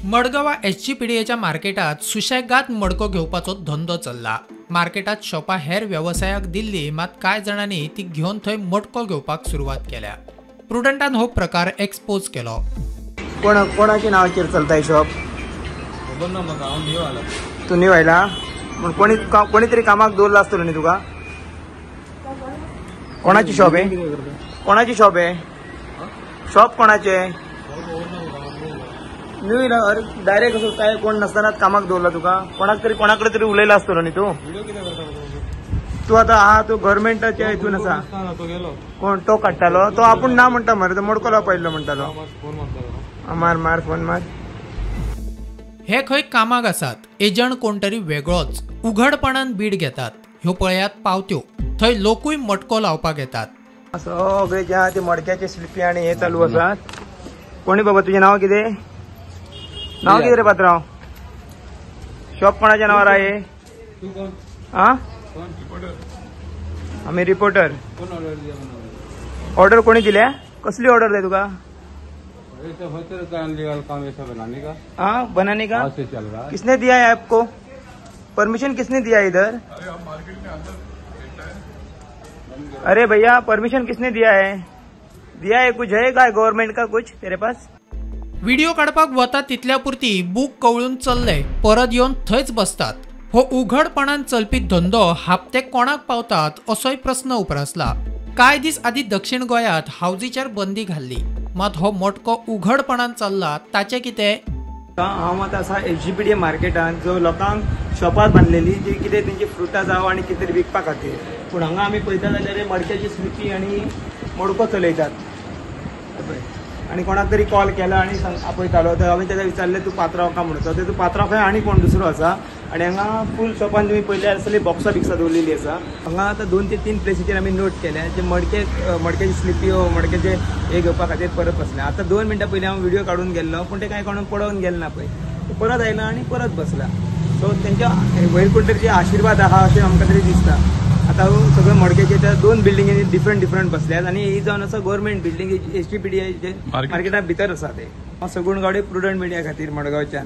मडगांव एसजीपीडीएच्या मार्केटात सुशेगाद मडको घेवपाचो धंदो चल्ला। मार्केटात शॉपा हेर व्यवसायाक दिल्ली, मात कांय जणांनी ती घेवन थंय मडको घेवपाक सुरवात केल्या। प्रुडंटान हो प्रकार एक्सपोज केलो। कोणाच्या नावाचेर चलता शॉप? तू न्यू आयला पण कोणी तरी कामाक दवरला आसतलो न्ही तुका? कोणाची शॉप आहे? कोणाची शॉप आहे? शॉप कोणाचे? न्यू डायरेक्ट असो काय कोण नसतानाच कामाक दवरला तुका? कोणाकडे तरी उलयला आसतलो न्ही तू? तू आता हा तू गव्हर्नमेंटाच्या हितून आसा? कोण तो काडटालो? तो आपूण ना म्हणटा मरे, तो मडको पडलो म्हणटालो। मार फोन मार। हे खंय कामाक आसात, एजंट कोण तरी वेगळोच उघडपणान बीड घेतात। ह्यो पळयात पावत्यो, थंय लोकूय मटको लावपाक येतात। सगळे जे ते मडक्याचे स्लिपी आणि हे चालू आसात। कोणी बाबा तुझे नाव कितें? नाव कितें रे पात्रांव? शॉप कोणाच्या नावार आहे? हा आम्ही रिपोर्टर। ऑर्डर कोणी दिल्या? कसली ऑर्डर दे तुका? हाँ बनाने का किसने दिया है आपको? परमिशन किसने दिया है इधर? अरे भैया परमिशन किसने दिया है? दिया है कुछ है का गवर्नमेंट का कुछ तेरे पास? व्हिडिओ काढपाक वता तितल्या पुरती बूक कवळून चल्ले, परत येवन थंयच बसतात। हो उघडपणान चलपी धंदो हापते कोणाक पावतात असोय प्रश्न उपरासला। कांय दीस आदी दक्षिण गोंयांत हावजीचेर बंदी घाल्ली, मात हो मटको उघडपणान चल्ला ताचे कितें? हांव आतां आसा एसजीपीडीए मार्केटान, जो लोकांक शॉपार बांदलेली जी कितें तेंची फ्रुटां जावं आनी कितें विकपा खातीर। पूण हांगा आमी पळयता जाल्यार मडक्याची स्लिपी आनी मडको चलयतात। आणि कोणाक तरी कॉल केला आणि आपयतालो, तर हांवें ताका विचारलें तू पात्रांव का म्हणून? तर तू पात्रांव खंय आनी कोण दुसरो आसा? आणि हांगा फूल शॉपान तुम्ही पळयल्यार आसतली बॉक्सां दवरलेली आसा। हांगा आतां 2 ते 3 प्लेसीचेर आमी नोट केल्या जे मडक्याची स्लिपी मडक्याचे हे घेवपा खातीर परत बसले। आतां 2 मिनटां पयलीं हांव व्हिडिओ काडून गेल्लो, पूण ते कांय कोणाक पडोवन गेले ना पळय, परत आयला आणि परत बसला। सो तेंच्या वयर कोण तरी आशिर्वाद आहा अशें आमकां तरी दिसता। आता सगळे मडक्याचे त्या 2 बिल्डिंगी डिफरंट बसल्यात आणि ही जावन आसा गव्हर्नमेंट बिल्डिंग एसजीपीडीए मार्केटा भितर आसा ते। हांव सगूण गावडे प्रुडंट मिडिया खातीर मडगांवच्यान।